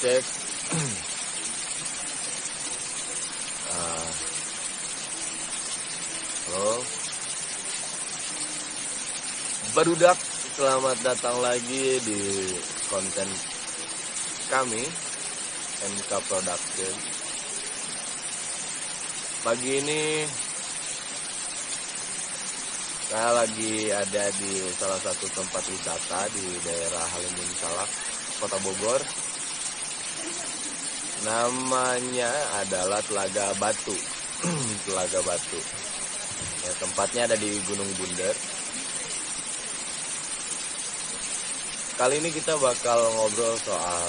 cek. Halo barudak, selamat datang lagi di konten kami MK Production. Pagi ini saya lagi ada di salah satu tempat wisata di daerah Halimun Salak, Kota Bogor. Namanya adalah Telaga Batu. Telaga Batu. Ya, tempatnya ada di Gunung Bunder. Kali ini kita bakal ngobrol soal,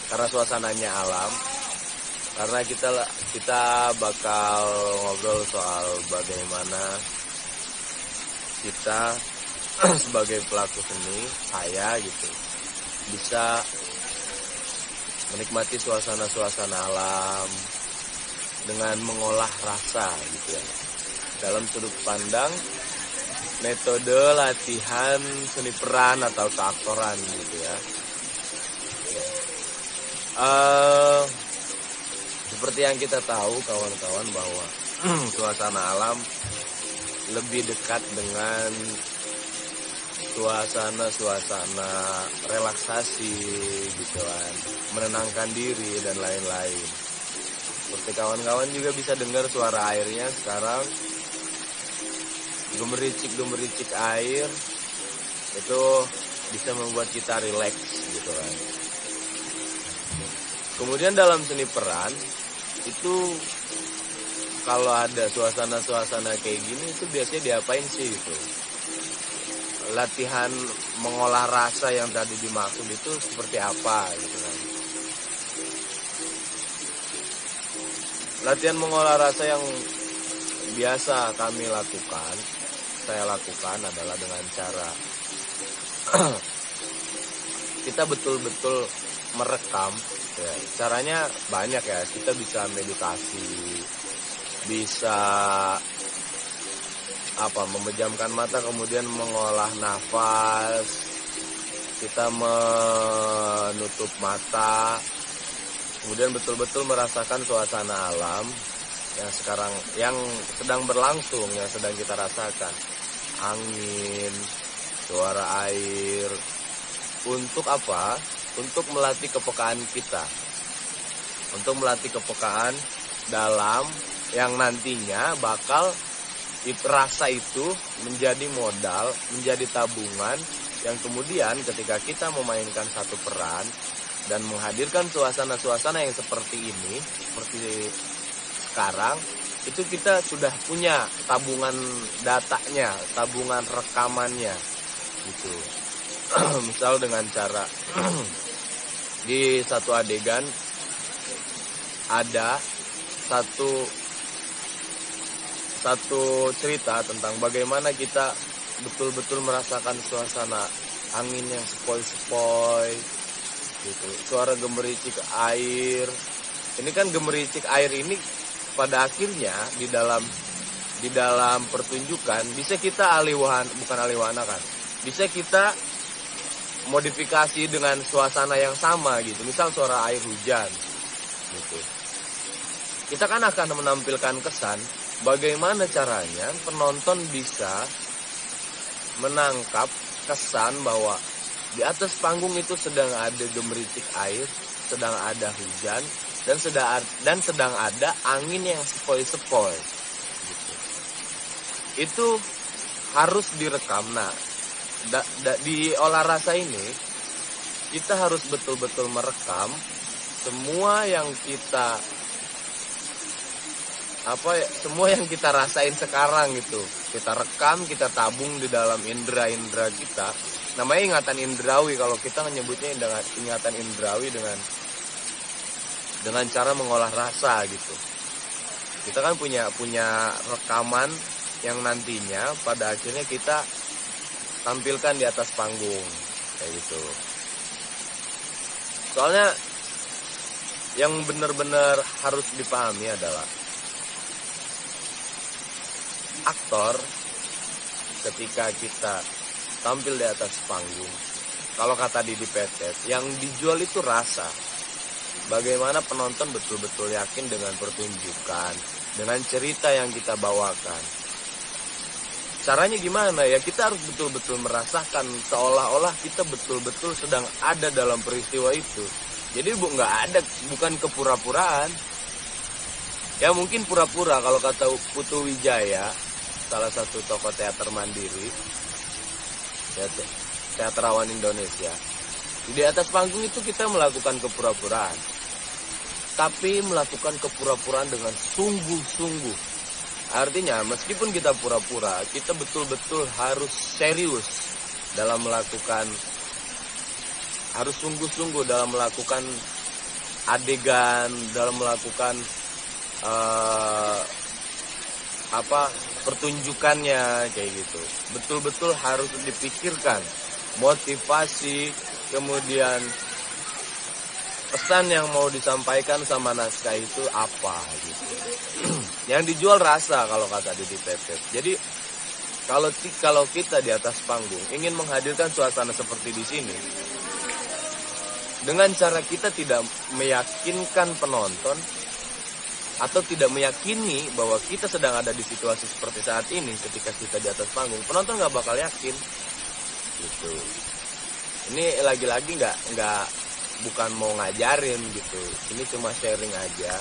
karena suasananya alam, karena kita bakal ngobrol soal bagaimana kita sebagai pelaku seni, saya gitu, bisa menikmati suasana-suasana alam dengan mengolah rasa gitu ya, dalam sudut pandang metode latihan seni peran atau keaktoran gitu ya. Seperti yang kita tahu kawan-kawan, bahwa suasana alam lebih dekat dengan suasana relaksasi gitu kan, menenangkan diri dan lain-lain. Seperti kawan-kawan juga bisa dengar suara airnya sekarang, gemericik air itu bisa membuat kita rileks gitu kan. Kemudian dalam seni peran itu kalau ada suasana-suasana kayak gini itu biasanya diapain sih gitu. Latihan mengolah rasa yang tadi dimaksud itu seperti apa gitu kan. Latihan mengolah rasa yang biasa saya lakukan adalah dengan cara kita betul-betul merekam ya. Caranya banyak ya, kita bisa meditasi, bisa memejamkan mata kemudian mengolah nafas, kita menutup mata, kemudian betul-betul merasakan suasana alam yang sedang berlangsung, yang sedang kita rasakan. Angin, suara air. Untuk apa? Untuk melatih kepekaan kita. Untuk melatih kepekaan dalam yang nantinya bakal rasa itu menjadi modal, menjadi tabungan yang kemudian ketika kita memainkan satu peran dan menghadirkan suasana-suasana yang seperti ini, seperti sekarang, itu kita sudah punya tabungan datanya, tabungan rekamannya gitu. Misal dengan cara di satu adegan ada satu cerita tentang bagaimana kita betul-betul merasakan suasana angin yang sepoi-sepoi gitu, suara gemericik air. Ini kan gemericik air ini pada akhirnya di dalam pertunjukan bisa kita bisa kita modifikasi dengan suasana yang sama gitu. Misal suara air hujan gitu. Kita kan akan menampilkan kesan bagaimana caranya penonton bisa menangkap kesan bahwa di atas panggung itu sedang ada gemericik air, sedang ada hujan, dan sedang ada angin yang sepoi-sepoi gitu. Itu harus direkam. Nah, di olah rasa ini kita harus betul-betul merekam semua yang kita rasain sekarang gitu. Kita rekam, kita tabung di dalam indera-indera kita. Namanya ingatan indrawi, kalau kita menyebutnya ingatan indrawi dengan cara mengolah rasa gitu. Kita kan punya rekaman yang nantinya pada akhirnya kita tampilkan di atas panggung kayak gitu. Soalnya yang benar-benar harus dipahami adalah aktor ketika kita tampil di atas panggung, kalau kata Didi Petet, yang dijual itu rasa, bagaimana penonton betul-betul yakin dengan pertunjukan, dengan cerita yang kita bawakan. Caranya gimana ya? Kita harus betul-betul merasakan seolah-olah kita betul-betul sedang ada dalam peristiwa itu. Jadi bukan kepura-puraan. Ya mungkin pura-pura kalau kata Putu Wijaya, salah satu tokoh teater mandiri, ya, teatrawan Indonesia. Di atas panggung itu kita melakukan kepura-puraan, tapi melakukan kepura-puraan dengan sungguh-sungguh. Artinya meskipun kita pura-pura, kita betul-betul harus serius dalam melakukan, harus sungguh-sungguh dalam melakukan adegan, dalam melakukan pertunjukannya kayak gitu. Betul-betul harus dipikirkan motivasi, kemudian pesan yang mau disampaikan sama naskah itu apa gitu. Yang dijual rasa kalau kata Didi Petet. Jadi kalau kita di atas panggung ingin menghadirkan suasana seperti di sini, dengan cara kita tidak meyakinkan penonton atau tidak meyakini bahwa kita sedang ada di situasi seperti saat ini ketika kita di atas panggung, penonton nggak bakal yakin gitu. Ini lagi-lagi bukan mau ngajarin gitu, ini cuma sharing aja.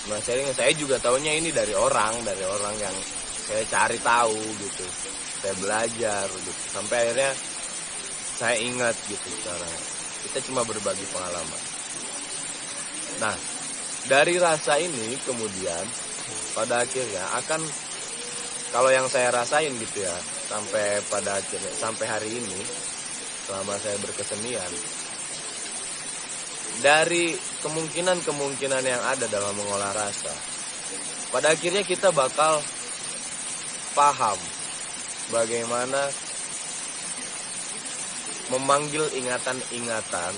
Cuma sharing, saya juga taunya ini dari orang yang saya cari tahu gitu, saya belajar gitu, sampai akhirnya saya ingat gitu. Cara kita cuma berbagi pengalaman. Nah, dari rasa ini kemudian pada akhirnya akan, kalau yang saya rasain gitu ya, sampai hari ini selama saya berkesenian, dari kemungkinan yang ada dalam mengolah rasa, pada akhirnya kita bakal paham bagaimana memanggil ingatan-ingatan,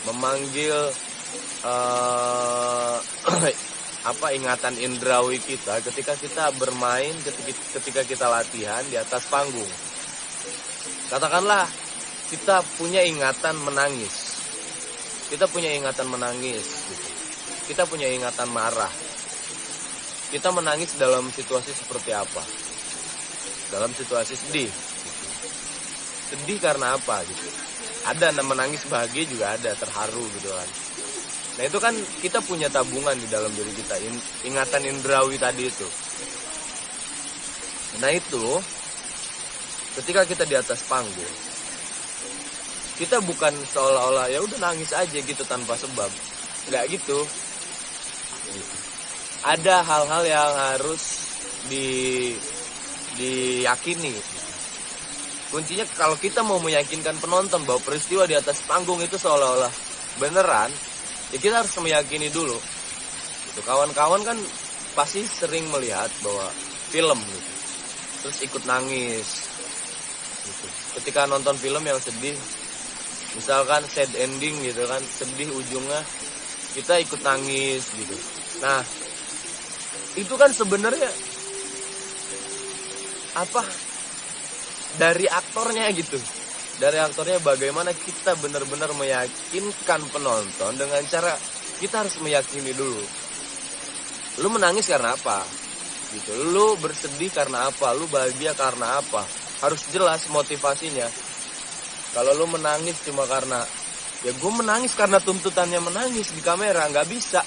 memanggil ingatan indrawi kita ketika kita bermain, ketika kita latihan di atas panggung. Katakanlah kita punya ingatan menangis. Kita punya ingatan menangis gitu. Kita punya ingatan marah. Kita menangis dalam situasi seperti apa? Dalam situasi sedih. Sedih karena apa gitu. Ada menangis bahagia juga ada, terharu gitu kan. Nah itu kan kita punya tabungan di dalam diri kita, ingatan indrawi tadi itu. Nah itu ketika kita di atas panggung, kita bukan seolah-olah ya udah nangis aja gitu tanpa sebab, nggak gitu. Ada hal-hal yang harus diyakini. Kuncinya kalau kita mau meyakinkan penonton bahwa peristiwa di atas panggung itu seolah-olah beneran, ya kita harus meyakini dulu. Gitu. Kawan-kawan kan pasti sering melihat bahwa film gitu, terus ikut nangis. Gitu. Ketika nonton film yang sedih, misalkan sad ending gitu kan, sedih ujungnya, kita ikut nangis gitu. Nah, itu kan sebenarnya dari aktornya gitu. Dari aktornya bagaimana kita benar-benar meyakinkan penonton dengan cara kita harus meyakini dulu. Lu menangis karena apa? Gitu. Lu bersedih karena apa? Lu bahagia karena apa? Harus jelas motivasinya. Kalau lu menangis cuma karena, ya gue menangis karena tuntutannya menangis di kamera, nggak bisa.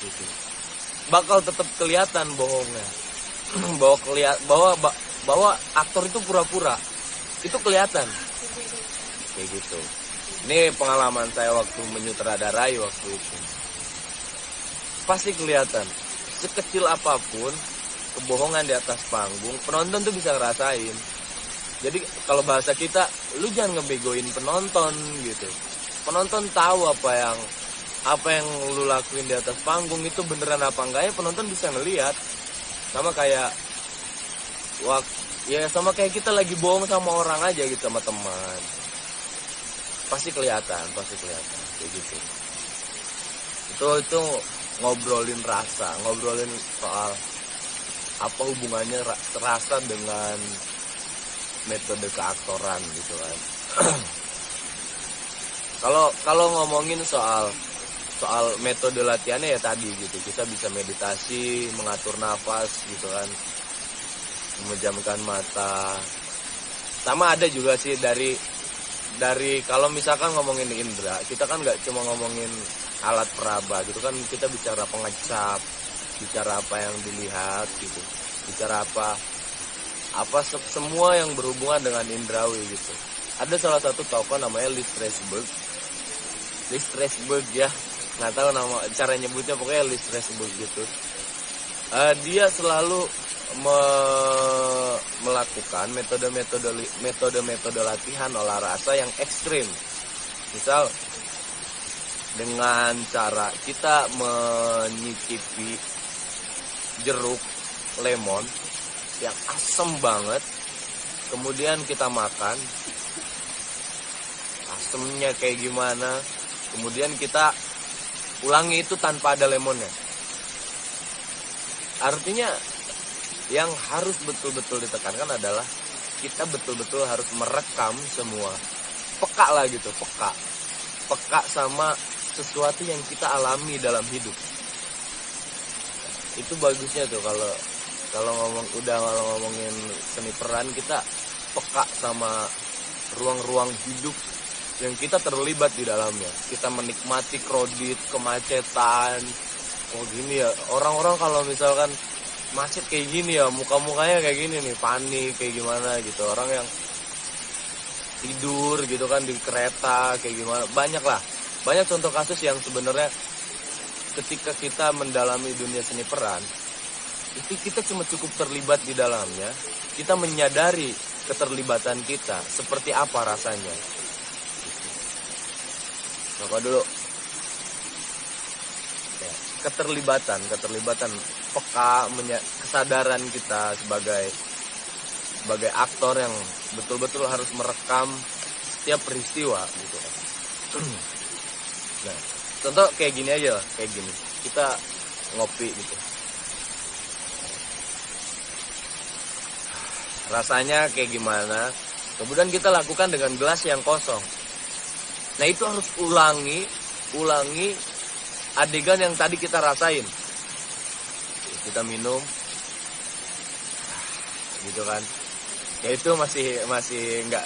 Gitu. Bakal tetap kelihatan bohongnya. bahwa aktor itu pura-pura. Itu kelihatan. Kayak gitu. Ini pengalaman saya waktu menyutradarai waktu itu. Pasti kelihatan. Sekecil apapun kebohongan di atas panggung, penonton tuh bisa ngerasain. Jadi kalau bahasa kita, lu jangan ngebegoin penonton gitu. Penonton tahu apa yang lu lakuin di atas panggung itu beneran apa enggak, ya penonton bisa ngelihat. Sama kayak kita lagi bohong sama orang aja gitu, sama teman. Pasti kelihatan kayak gitu. Itu ngobrolin rasa, ngobrolin soal apa hubungannya rasa dengan metode keaktoran gitu kan. Kalau ngomongin soal soal metode latihannya ya tadi gitu, kita bisa meditasi, mengatur nafas gitu kan, memejamkan mata. Sama ada juga sih dari kalau misalkan ngomongin indera, kita kan nggak cuma ngomongin alat peraba gitu kan, kita bicara pengecap, bicara apa yang dilihat gitu, bicara apa semua yang berhubungan dengan indrawi gitu. Ada salah satu tokoh namanya Lee Strasberg ya, nggak tahu nama cara nyebutnya, pokoknya Lee Strasberg gitu. Dia selalu melakukan metode latihan olah rasa yang ekstrim. Misal dengan cara kita menyicipi jeruk lemon yang asem banget, kemudian kita makan, asemnya kayak gimana, kemudian kita ulangi itu tanpa ada lemonnya. Artinya yang harus betul-betul ditekankan adalah kita betul-betul harus merekam semua, peka lah gitu, peka sama sesuatu yang kita alami dalam hidup. Itu bagusnya tuh kalau ngomongin seni peran, kita peka sama ruang-ruang hidup yang kita terlibat di dalamnya. Kita menikmati kredit, kemacetan. Oh gini ya, orang-orang kalau misalkan macet kayak gini ya, muka-mukanya kayak gini nih, panik kayak gimana gitu. Orang yang tidur gitu kan di kereta kayak gimana, banyak contoh kasus yang sebenarnya ketika kita mendalami dunia seni peran itu kita cuma cukup terlibat di dalamnya, kita menyadari keterlibatan kita seperti apa rasanya. Apa dulu ya, keterlibatan peka, kesadaran kita sebagai aktor yang betul-betul harus merekam setiap peristiwa gitu kan. Nah, contoh kayak gini aja, kita ngopi gitu, rasanya kayak gimana, kemudian kita lakukan dengan gelas yang kosong. Nah itu harus ulangi adegan yang tadi kita rasain. Kita minum gitu kan, ya itu masih nggak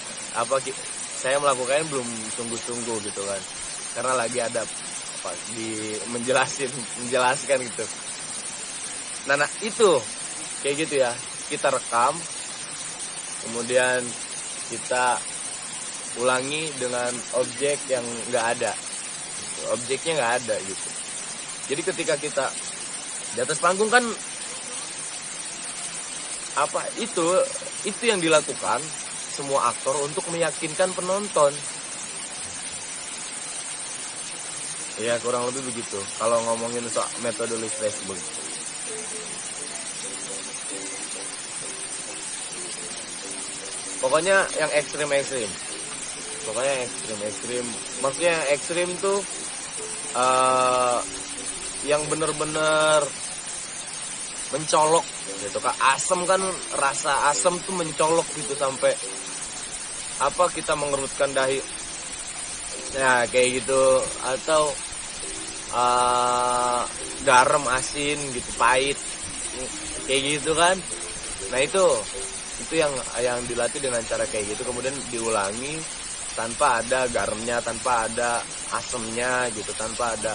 saya melakukannya belum sungguh-sungguh gitu kan, karena lagi ada menjelaskan gitu. Nah itu kayak gitu ya, kita rekam, kemudian kita ulangi dengan objek yang nggak ada, objeknya nggak ada gitu. Jadi ketika kita di atas panggung kan itu yang dilakukan semua aktor untuk meyakinkan penonton. Ya kurang lebih begitu kalau ngomongin soal metode Lee Strasberg. Pokoknya yang ekstrim. Maksudnya ekstrim tuh yang bener-bener mencolok gitu kan. Asam kan, rasa asam tuh mencolok gitu sampai kita mengerutkan dahi. Nah kayak gitu, atau garam, asin gitu, pahit kayak gitu kan. Nah itu yang dilatih dengan cara kayak gitu, kemudian diulangi tanpa ada garamnya, tanpa ada asemnya gitu, tanpa ada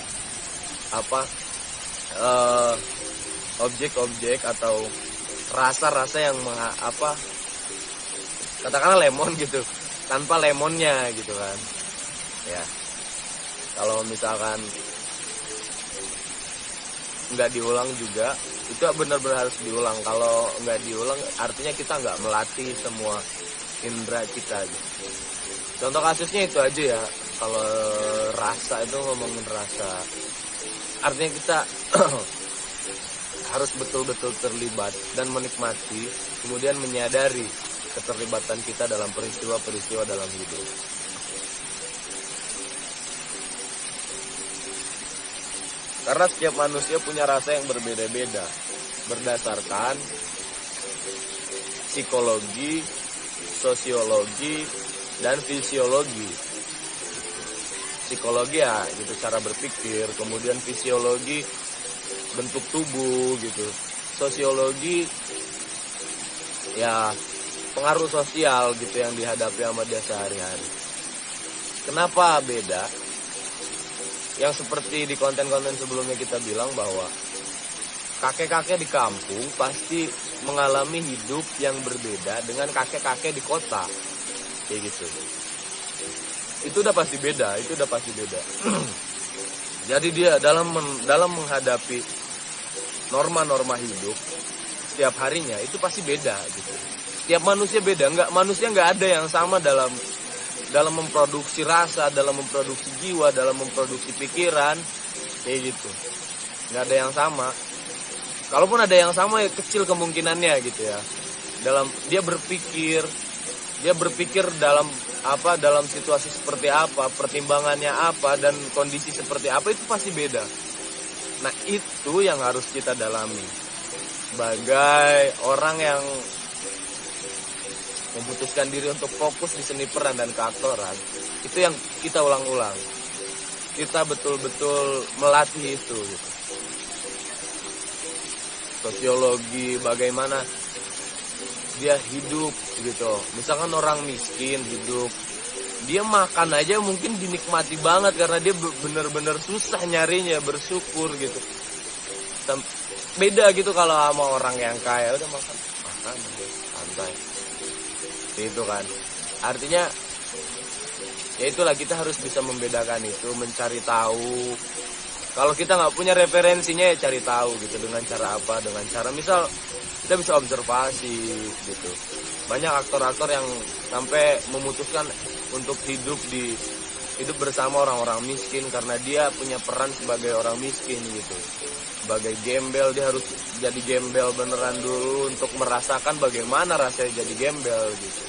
objek-objek atau rasa-rasa yang katakanlah lemon gitu, tanpa lemonnya gitu kan. Ya kalau misalkan nggak diulang juga, itu benar-benar harus diulang. Kalau nggak diulang artinya kita nggak melatih semua indera kita gitu. Contoh kasusnya itu aja ya, kalau rasa itu, ngomongin rasa artinya kita harus betul-betul terlibat dan menikmati, kemudian menyadari keterlibatan kita dalam peristiwa-peristiwa dalam hidup. Karena setiap manusia punya rasa yang berbeda-beda berdasarkan psikologi, sosiologi, dan fisiologi. psikologi ya gitu, cara berpikir, kemudian fisiologi bentuk tubuh gitu, sosiologi ya pengaruh sosial gitu yang dihadapi sama dia sehari-hari. Kenapa beda? Yang seperti di konten-konten sebelumnya kita bilang bahwa kakek-kakek di kampung pasti mengalami hidup yang berbeda dengan kakek-kakek di kota, kayak gitu. Itu udah pasti beda. Jadi dia dalam menghadapi norma-norma hidup setiap harinya itu pasti beda gitu. Setiap manusia beda, manusia nggak ada yang sama dalam memproduksi rasa, dalam memproduksi jiwa, dalam memproduksi pikiran, kayak gitu. Nggak ada yang sama. Kalaupun ada yang sama ya kecil kemungkinannya gitu ya. Dia berpikir dalam situasi seperti apa, pertimbangannya apa, dan kondisi seperti apa itu pasti beda. Nah itu yang harus kita dalami sebagai orang yang memutuskan diri untuk fokus di seni peran dan keaktoran. Itu yang kita ulang-ulang, kita betul-betul melatih itu gitu. Sosiologi bagaimana dia hidup gitu. Misalkan orang miskin hidup, dia makan aja mungkin dinikmati banget karena dia bener-bener susah nyarinya, bersyukur gitu. Beda gitu kalau sama orang yang kaya, udah makan santai. Itu kan artinya ya itulah, kita harus bisa membedakan itu, mencari tahu. Kalau kita nggak punya referensinya ya cari tahu gitu, dengan cara apa, dengan cara misal kita bisa observasi gitu. Banyak aktor-aktor yang sampai memutuskan untuk hidup bersama orang-orang miskin karena dia punya peran sebagai orang miskin gitu. Sebagai gembel, dia harus jadi gembel beneran dulu untuk merasakan bagaimana rasanya jadi gembel gitu.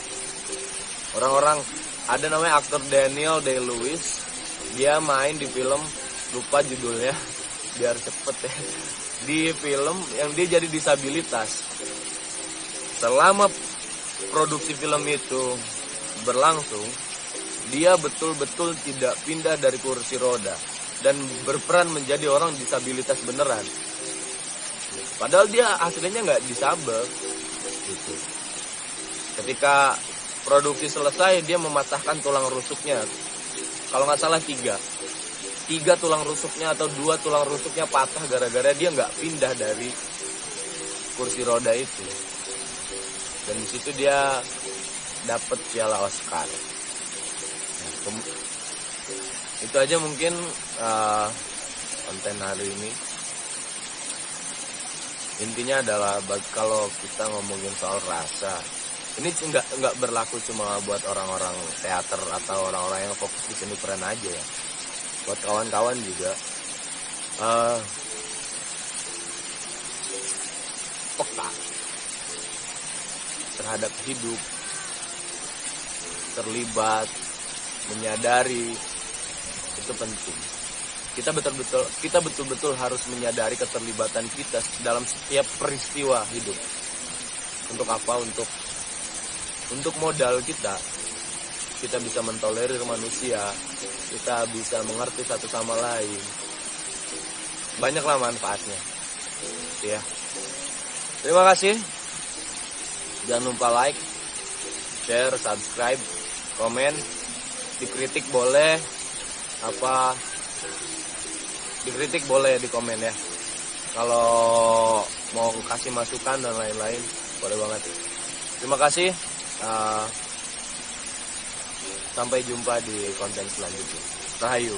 Orang-orang, ada namanya aktor Daniel Day-Lewis, dia main di film, lupa judulnya biar cepet ya, di film yang dia jadi disabilitas. Selama produksi film itu berlangsung, dia betul-betul tidak pindah dari kursi roda dan berperan menjadi orang disabilitas beneran. Padahal dia aslinya nggak disabel gitu. Ketika produksi selesai, dia mematahkan tulang rusuknya, kalau nggak salah 3 tulang rusuknya atau 2 tulang rusuknya patah gara-gara dia nggak pindah dari kursi roda itu. Dan di situ dia dapat piala Oscar. Itu aja mungkin konten hari ini. Intinya adalah kalau kita ngomongin soal rasa, ini nggak berlaku cuma buat orang-orang teater atau orang-orang yang fokus di seni peran aja ya. Buat kawan-kawan juga peka terhadap hidup, terlibat, menyadari, itu penting. Kita betul-betul harus menyadari keterlibatan kita dalam setiap peristiwa hidup. Untuk apa? Untuk modal kita bisa mentolerir manusia, kita bisa mengerti satu sama lain. Banyaklah manfaatnya ya. Terima kasih. Jangan lupa like, share, subscribe, komen. Dikritik boleh, dikritik boleh di komen ya. Kalau mau kasih masukan dan lain-lain boleh banget. Terima kasih. Sampai jumpa di konten selanjutnya. Rahayu.